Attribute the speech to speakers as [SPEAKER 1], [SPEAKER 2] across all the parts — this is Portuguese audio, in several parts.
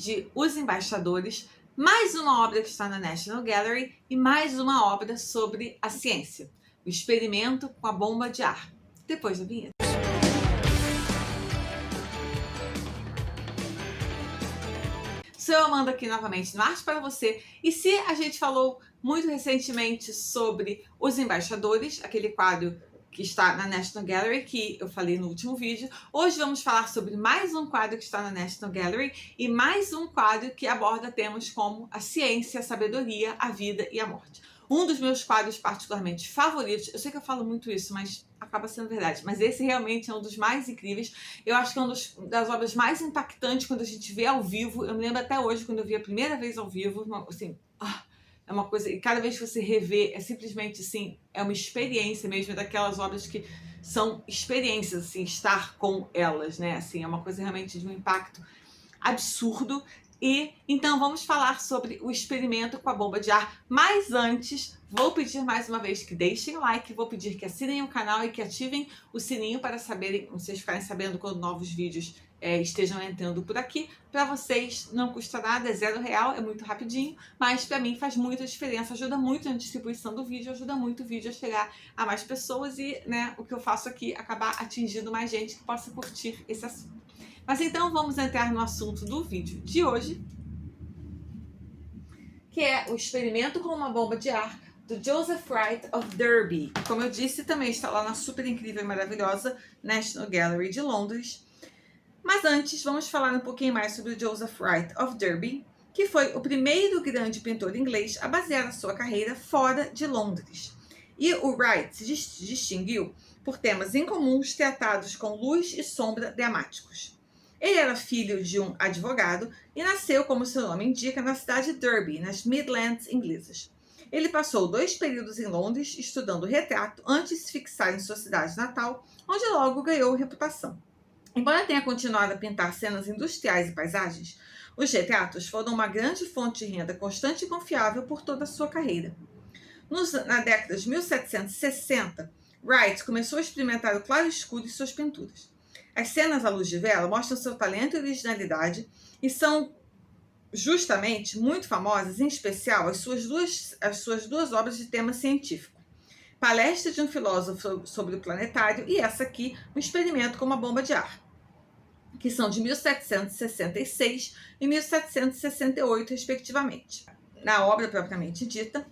[SPEAKER 1] de Os Embaixadores, mais uma obra que está na National Gallery e mais uma obra sobre a ciência, o experimento com a bomba de ar. Depois da vinheta. Sou eu, Amanda, aqui novamente no Arte para Você. E se a gente falou muito recentemente sobre Os Embaixadores, aquele quadro que está na National Gallery, que eu falei no último vídeo, hoje vamos falar sobre mais um quadro que está na National Gallery e mais um quadro que aborda temas como a ciência, a sabedoria, a vida e a morte. Um dos meus quadros particularmente favoritos, eu sei que eu falo muito isso, mas acaba sendo verdade, mas esse realmente é um dos mais incríveis. Eu acho que é uma das obras mais impactantes quando a gente vê ao vivo. Eu me lembro até hoje, quando eu vi a primeira vez ao vivo, assim, é uma coisa, e cada vez que você revê, é simplesmente assim, é uma experiência mesmo, daquelas obras que são experiências, assim, estar com elas, né? Assim, é uma coisa realmente de um impacto absurdo. E então vamos falar sobre o experimento com a bomba de ar. Mas antes, vou pedir mais uma vez que deixem o like, vou pedir que assinem o canal e que ativem o sininho para saberem, vocês ficarem sabendo quando novos vídeos estejam entrando por aqui. Para vocês não custa nada, é R$0, é muito rapidinho, mas para mim faz muita diferença, ajuda muito na distribuição do vídeo, ajuda muito o vídeo a chegar a mais pessoas e, né, o que eu faço aqui acabar atingindo mais gente que possa curtir esse assunto. Mas então vamos entrar no assunto do vídeo de hoje, que é o experimento com uma bomba de ar do Joseph Wright of Derby. Como eu disse, também está lá na super incrível e maravilhosa National Gallery de Londres. Mas antes, vamos falar um pouquinho mais sobre o Joseph Wright of Derby, que foi o primeiro grande pintor inglês a basear a sua carreira fora de Londres. E o Wright se distinguiu por temas incomuns tratados com luz e sombra dramáticos. Ele era filho de um advogado e nasceu, como seu nome indica, na cidade de Derby, nas Midlands inglesas. Ele passou 2 períodos em Londres estudando retrato antes de se fixar em sua cidade natal, onde logo ganhou reputação. Embora tenha continuado a pintar cenas industriais e paisagens, os retratos foram uma grande fonte de renda constante e confiável por toda a sua carreira. Na década de 1760, Wright começou a experimentar o claro-escuro em suas pinturas. As cenas à luz de vela mostram seu talento e originalidade e são justamente muito famosas, em especial as suas duas obras de tema científico. Palestra de um filósofo sobre o planetário e essa aqui, um experimento com uma bomba de ar, que são de 1766 e 1768, respectivamente. Na obra propriamente dita,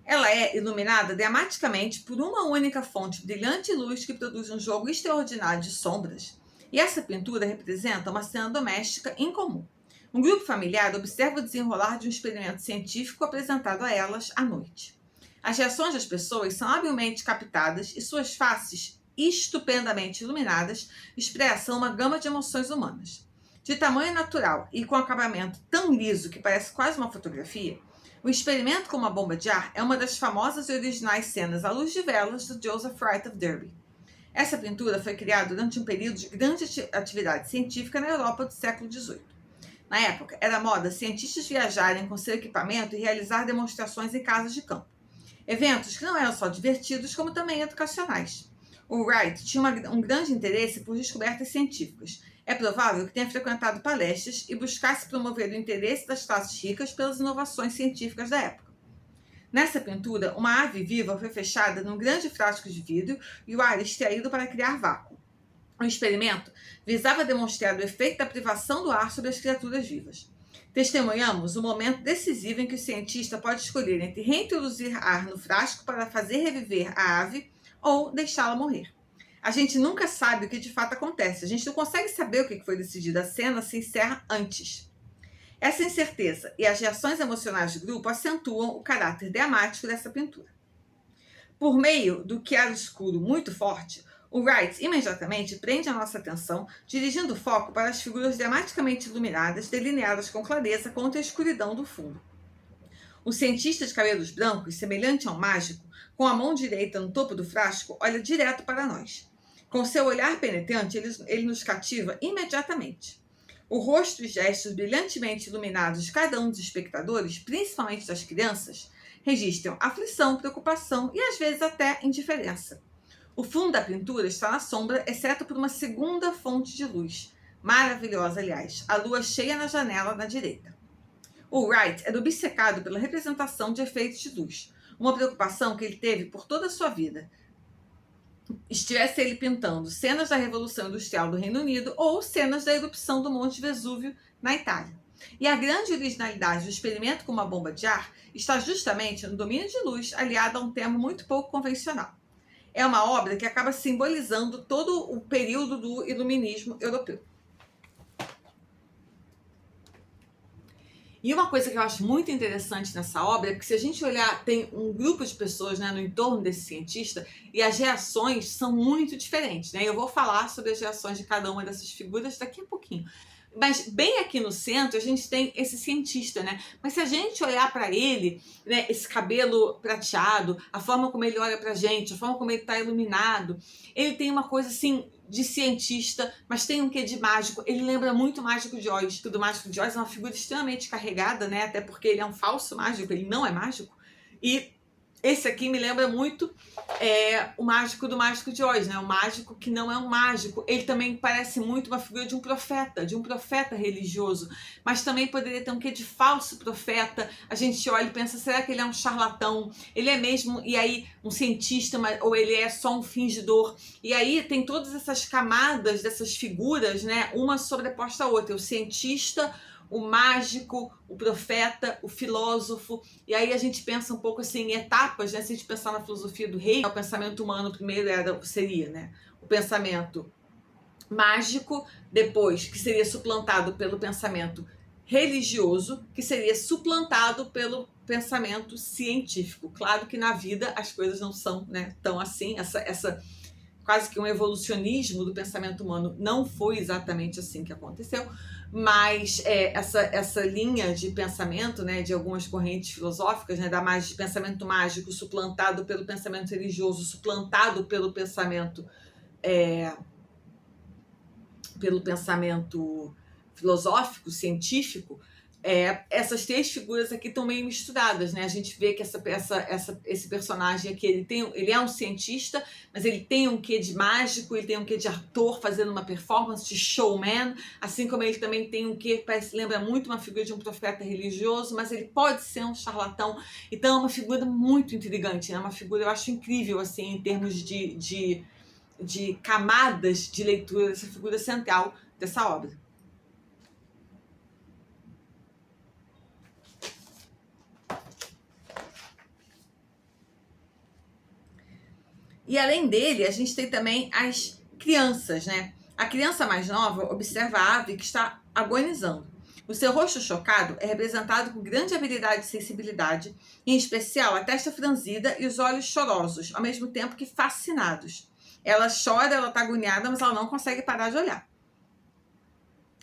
[SPEAKER 1] ela é iluminada dramaticamente por uma única fonte brilhante e luz que produz um jogo extraordinário de sombras. E essa pintura representa uma cena doméstica incomum. Um grupo familiar observa o desenrolar de um experimento científico apresentado a elas à noite. As reações das pessoas são habilmente captadas e suas faces, estupendamente iluminadas, expressam uma gama de emoções humanas. De tamanho natural e com acabamento tão liso que parece quase uma fotografia, o experimento com uma bomba de ar é uma das famosas e originais cenas à luz de velas do Joseph Wright of Derby. Essa pintura foi criada durante um período de grande atividade científica na Europa do século XVIII. Na época, era moda cientistas viajarem com seu equipamento e realizar demonstrações em casas de campo. Eventos que não eram só divertidos, como também educacionais. O Wright tinha um grande interesse por descobertas científicas. É provável que tenha frequentado palestras e buscasse promover o interesse das classes ricas pelas inovações científicas da época. Nessa pintura, uma ave viva foi fechada num grande frasco de vidro e o ar extraído para criar vácuo. O experimento visava demonstrar o efeito da privação do ar sobre as criaturas vivas. Testemunhamos o momento decisivo em que o cientista pode escolher entre reintroduzir ar no frasco para fazer reviver a ave ou deixá-la morrer. A gente nunca sabe o que de fato acontece. A gente não consegue saber o que foi decidido. A cena se encerra antes. Essa incerteza e as reações emocionais do grupo acentuam o caráter dramático dessa pintura. Por meio do chiaroscuro muito forte, o Wright imediatamente prende a nossa atenção, dirigindo o foco para as figuras dramaticamente iluminadas, delineadas com clareza contra a escuridão do fundo. O cientista de cabelos brancos, semelhante a um mágico, com a mão direita no topo do frasco, olha direto para nós. Com seu olhar penetrante, ele nos cativa imediatamente. O rosto e gestos brilhantemente iluminados de cada um dos espectadores, principalmente das crianças, registram aflição, preocupação e às vezes até indiferença. O fundo da pintura está na sombra, exceto por uma segunda fonte de luz, maravilhosa, aliás, a lua cheia na janela na direita. O Wright era obcecado pela representação de efeitos de luz, uma preocupação que ele teve por toda a sua vida. Estivesse ele pintando cenas da Revolução Industrial do Reino Unido ou cenas da erupção do Monte Vesúvio na Itália. E a grande originalidade do experimento com uma bomba de ar está justamente no domínio de luz, aliado a um tema muito pouco convencional. É uma obra que acaba simbolizando todo o período do iluminismo europeu. E uma coisa que eu acho muito interessante nessa obra é que, se a gente olhar, tem um grupo de pessoas, né, no entorno desse cientista, e as reações são muito diferentes, né? Eu vou falar sobre as reações de cada uma dessas figuras daqui a pouquinho. Mas bem aqui no centro a gente tem esse cientista, né? Mas se a gente olhar para ele, né, esse cabelo prateado, a forma como ele olha pra gente, a forma como ele tá iluminado, ele tem uma coisa assim de cientista, mas tem um quê de mágico. Ele lembra muito o Mágico de Oz, que o do Mágico de Oz é uma figura extremamente carregada, né? Até porque ele é um falso mágico, ele não é mágico. E esse aqui me lembra muito o mágico do Mágico de Oz, né? O mágico que não é um mágico. Ele também parece muito uma figura de um profeta religioso, mas também poderia ter um quê de falso profeta. A gente olha e pensa, será que ele é um charlatão? Ele é mesmo, e aí, um cientista, ou ele é só um fingidor? E aí tem todas essas camadas dessas figuras, né? Uma sobreposta à outra. O cientista, o mágico, o profeta, o filósofo. E aí a gente pensa um pouco assim em etapas, né? Se a gente pensar na filosofia do rei, o pensamento humano primeiro seria, né, o pensamento mágico, depois que seria suplantado pelo pensamento religioso, que seria suplantado pelo pensamento científico. Claro que na vida as coisas não são, né, tão assim, essa quase que um evolucionismo do pensamento humano não foi exatamente assim que aconteceu, mas essa linha de pensamento, né, de algumas correntes filosóficas, né, de pensamento mágico suplantado pelo pensamento religioso, suplantado pelo pensamento filosófico, científico, essas três figuras aqui estão meio misturadas, né? A gente vê que esse personagem aqui, ele é um cientista, mas ele tem um quê de mágico, ele tem um quê de ator fazendo uma performance, de showman, assim como ele também tem um quê, lembra muito uma figura de um profeta religioso, mas ele pode ser um charlatão. Então é uma figura muito intrigante, né? Uma figura, eu acho incrível, assim, em termos de camadas de leitura dessa figura central dessa obra. E além dele, a gente tem também as crianças, né? A criança mais nova observa a ave que está agonizando. O seu rosto chocado é representado com grande habilidade e sensibilidade, em especial a testa franzida e os olhos chorosos, ao mesmo tempo que fascinados. Ela chora, ela está agoniada, mas ela não consegue parar de olhar.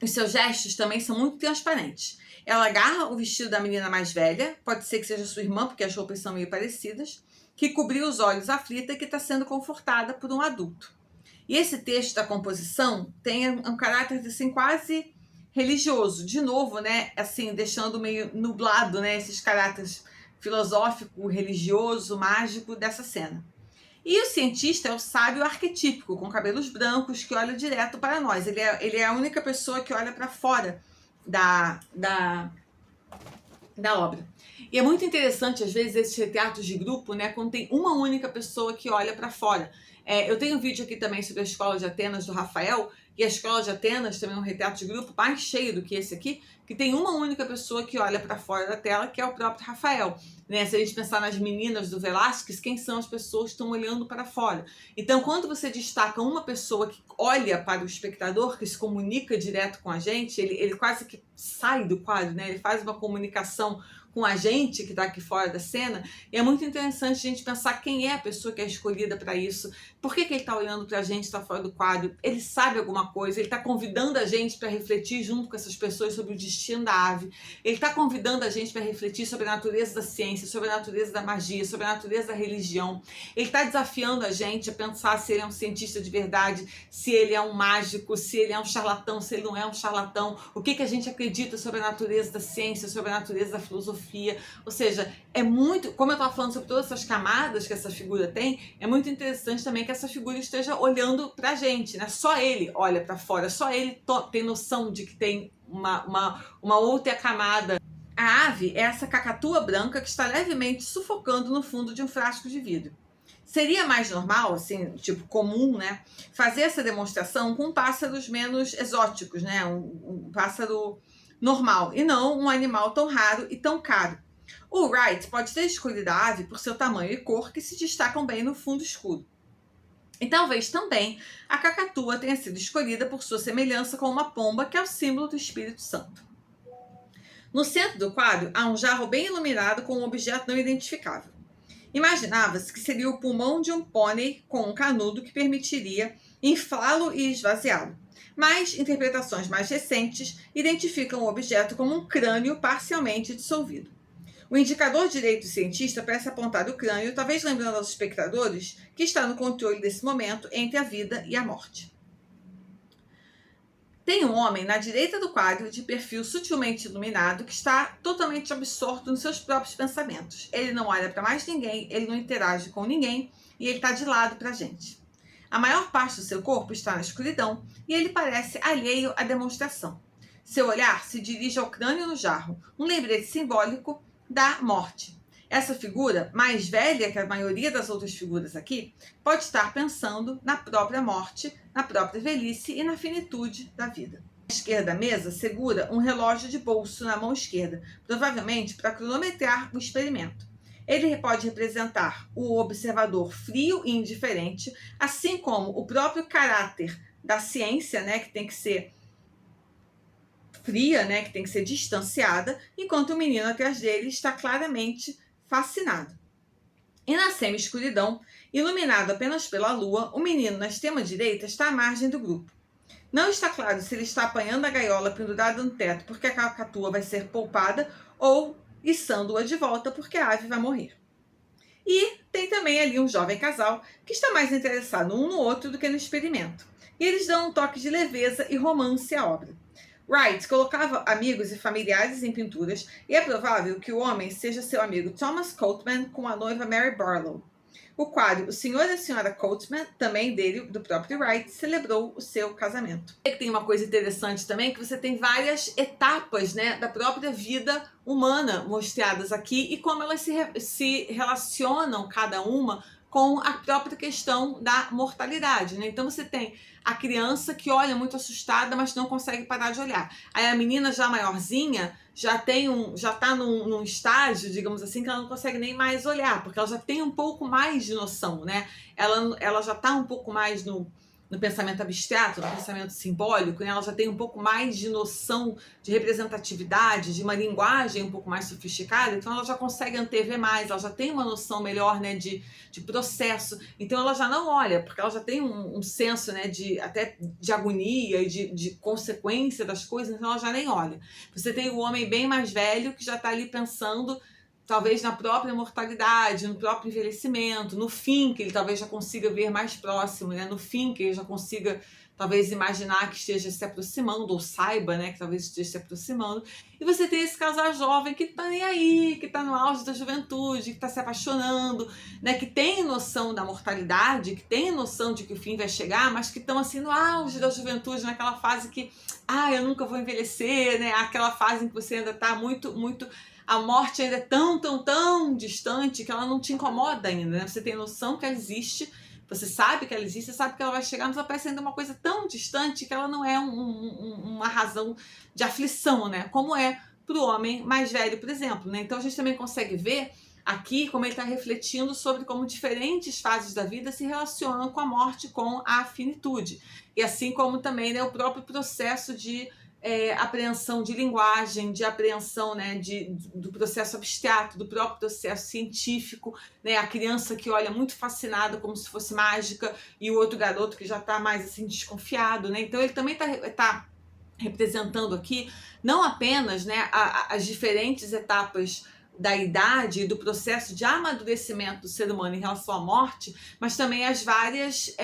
[SPEAKER 1] Os seus gestos também são muito transparentes. Ela agarra o vestido da menina mais velha, pode ser que seja sua irmã, porque as roupas são meio parecidas, que cobriu os olhos aflita e que está sendo confortada por um adulto. E esse texto da composição tem um caráter assim quase religioso, de novo, né, assim, deixando meio nublado, né, esses caráteres filosófico, religioso, mágico dessa cena. E o cientista é o sábio arquetípico, com cabelos brancos, que olha direto para nós. Ele é a única pessoa que olha para fora da obra. E é muito interessante, às vezes, esses retratos de grupo, né, quando tem uma única pessoa que olha para fora. Eu tenho um vídeo aqui também sobre a Escola de Atenas, do Rafael, e a Escola de Atenas também é um retrato de grupo mais cheio do que esse aqui, que tem uma única pessoa que olha para fora da tela, que é o próprio Rafael. Né? Se a gente pensar nas meninas do Velázquez, quem são as pessoas que estão olhando para fora? Então, quando você destaca uma pessoa que olha para o espectador, que se comunica direto com a gente, ele quase que sai do quadro, né? Ele faz uma comunicação com a gente que está aqui fora da cena, e é muito interessante a gente pensar quem é a pessoa que é escolhida para isso, por que ele está olhando para a gente, está fora do quadro, ele sabe alguma coisa, ele está convidando a gente para refletir junto com essas pessoas sobre o destino da ave, ele está convidando a gente para refletir sobre a natureza da ciência, sobre a natureza da magia, sobre a natureza da religião, ele está desafiando a gente a pensar se ele é um cientista de verdade, se ele é um mágico, se ele é um charlatão, se ele não é um charlatão, o que a gente acredita sobre a natureza da ciência, sobre a natureza da filosofia, filosofia, ou seja, é muito, como eu estava falando sobre todas essas camadas que essa figura tem, é muito interessante também que essa figura esteja olhando pra gente, né? Só ele olha para fora, só ele tem noção de que tem uma outra camada. A ave é essa cacatua branca que está levemente sufocando no fundo de um frasco de vidro. Seria mais normal, assim, tipo comum, né, fazer essa demonstração com pássaros menos exóticos, né, um pássaro normal, e não um animal tão raro e tão caro. O Wright pode ter escolhido a ave por seu tamanho e cor, que se destacam bem no fundo escuro. E talvez também a cacatua tenha sido escolhida por sua semelhança com uma pomba, que é o símbolo do Espírito Santo. No centro do quadro há um jarro bem iluminado com um objeto não identificável. Imaginava-se que seria o pulmão de um pônei com um canudo que permitiria inflá-lo e esvaziá-lo. Mas interpretações mais recentes identificam o objeto como um crânio parcialmente dissolvido. O indicador direito cientista parece apontar o crânio, talvez lembrando aos espectadores que está no controle desse momento entre a vida e a morte. Tem um homem na direita do quadro, de perfil sutilmente iluminado, que está totalmente absorto nos seus próprios pensamentos. Ele não olha para mais ninguém, ele não interage com ninguém e ele está de lado para a gente. A maior parte do seu corpo está na escuridão e ele parece alheio à demonstração. Seu olhar se dirige ao crânio no jarro, um lembrete simbólico da morte. Essa figura, mais velha que a maioria das outras figuras aqui, pode estar pensando na própria morte, na própria velhice e na finitude da vida. À esquerda da mesa segura um relógio de bolso na mão esquerda, provavelmente para cronometrar o experimento. Ele pode representar o observador frio e indiferente, assim como o próprio caráter da ciência, né, que tem que ser fria, né, que tem que ser distanciada, enquanto o menino atrás dele está claramente fascinado. E na semi-escuridão, iluminado apenas pela lua, o menino na extrema-direita está à margem do grupo. Não está claro se ele está apanhando a gaiola pendurada no teto porque a cacatua vai ser poupada ou içando-a de volta porque a ave vai morrer. E tem também ali um jovem casal que está mais interessado um no outro do que no experimento. E eles dão um toque de leveza e romance à obra. Wright colocava amigos e familiares em pinturas e é provável que o homem seja seu amigo Thomas Coatman com a noiva Mary Barlow. O quadro O Senhor e a Senhora Coatman, também dele, do próprio Wright, celebrou o seu casamento. Tem uma coisa interessante também, que você tem várias etapas, né, da própria vida humana mostradas aqui e como elas se relacionam, cada uma, com a própria questão da mortalidade, né? Então você tem a criança que olha muito assustada, mas não consegue parar de olhar. Aí a menina já maiorzinha já está num estágio, digamos assim, que ela não consegue nem mais olhar, porque ela já tem um pouco mais de noção, né? Ela já está um pouco mais no pensamento abstrato, no pensamento simbólico, né? Ela já tem um pouco mais de noção de representatividade, de uma linguagem um pouco mais sofisticada, então ela já consegue antever mais, ela já tem uma noção melhor, né, de processo, então ela já não olha, porque ela já tem um senso, né, até de agonia e de consequência das coisas, então ela já nem olha. Você tem o homem bem mais velho que já está ali pensando talvez na própria mortalidade, no próprio envelhecimento, no fim que ele talvez já consiga ver mais próximo, né? No fim que ele já consiga talvez imaginar que esteja se aproximando, ou saiba, né, que talvez esteja se aproximando. E você tem esse casal jovem que tá nem aí, que tá no auge da juventude, que tá se apaixonando, né, que tem noção da mortalidade, que tem noção de que o fim vai chegar, mas que estão assim no auge da juventude, naquela fase que, eu nunca vou envelhecer, né, aquela fase em que você ainda tá muito a morte ainda é tão distante que ela não te incomoda ainda, né? Você tem noção que ela existe, você sabe que ela existe, você sabe que ela vai chegar, mas ela parece ainda uma coisa tão distante que ela não é uma razão de aflição, né? Como é para o homem mais velho, por exemplo, né? Então a gente também consegue ver aqui como ele está refletindo sobre como diferentes fases da vida se relacionam com a morte, com a finitude. E assim como também, né, o próprio processo de apreensão de linguagem, de apreensão, né, do processo abstrato, do próprio processo científico, né, a criança que olha muito fascinada como se fosse mágica e o outro garoto que já está mais assim desconfiado, né? Então ele também tá representando aqui não apenas, né, as diferentes etapas da idade e do processo de amadurecimento do ser humano em relação à morte, mas também as várias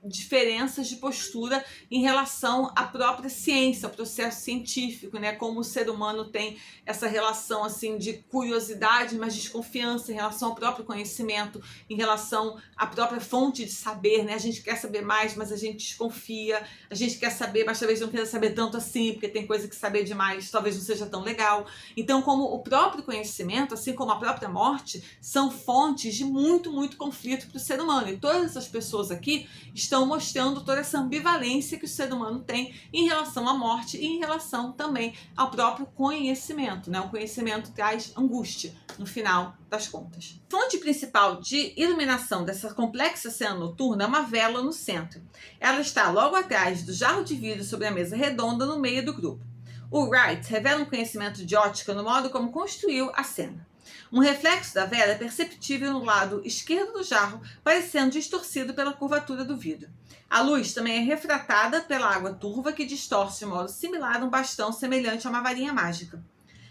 [SPEAKER 1] diferenças de postura em relação à própria ciência, ao processo científico, né? Como o ser humano tem essa relação assim de curiosidade, mas desconfiança em relação ao próprio conhecimento, em relação à própria fonte de saber, né? A gente quer saber mais, mas a gente desconfia, a gente quer saber, mas talvez não queira saber tanto assim, porque tem coisa que saber demais talvez não seja tão legal. Então, como o próprio conhecimento, assim como a própria morte, são fontes de muito, muito conflito para o ser humano. E todas essas pessoas aqui estão mostrando toda essa ambivalência que o ser humano tem em relação à morte e em relação também ao próprio conhecimento, né? O conhecimento traz angústia no final das contas. A fonte principal de iluminação dessa complexa cena noturna é uma vela no centro. Ela está logo atrás do jarro de vidro sobre a mesa redonda no meio do grupo. O Wright revela um conhecimento de ótica no modo como construiu a cena. Um reflexo da vela é perceptível no lado esquerdo do jarro, parecendo distorcido pela curvatura do vidro. A luz também é refratada pela água turva, que distorce de modo similar a um bastão semelhante a uma varinha mágica.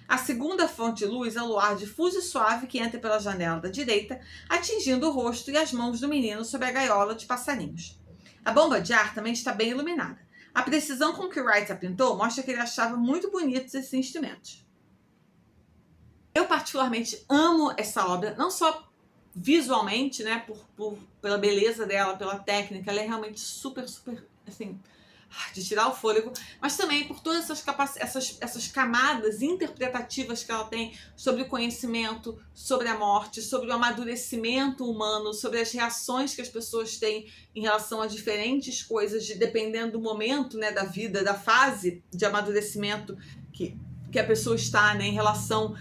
[SPEAKER 1] A segunda fonte de luz é o luar difuso e suave que entra pela janela da direita, atingindo o rosto e as mãos do menino sob a gaiola de passarinhos. A bomba de ar também está bem iluminada. A precisão com que Wright a pintou mostra que ele achava muito bonitos esses instrumentos. Eu particularmente amo essa obra, não só visualmente, né, pela beleza dela, pela técnica, ela é realmente super, super, assim, de tirar o fôlego, mas também por todas essas camadas interpretativas que ela tem sobre o conhecimento, sobre a morte, sobre o amadurecimento humano, sobre as reações que as pessoas têm em relação a diferentes coisas, dependendo do momento, né, da vida, da fase de amadurecimento que a pessoa está, né, em relação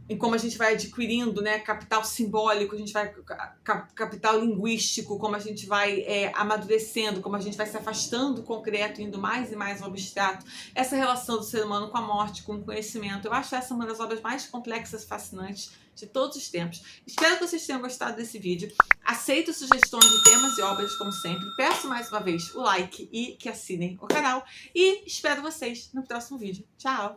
[SPEAKER 1] em como a gente vai adquirindo, né, capital simbólico, a gente vai capital linguístico, como a gente vai amadurecendo, como a gente vai se afastando do concreto, indo mais e mais ao abstrato. Essa relação do ser humano com a morte, com o conhecimento, eu acho essa uma das obras mais complexas e fascinantes de todos os tempos. Espero que vocês tenham gostado desse vídeo. Aceito sugestões de temas e obras, como sempre. Peço mais uma vez o like e que assinem o canal. E espero vocês no próximo vídeo. Tchau!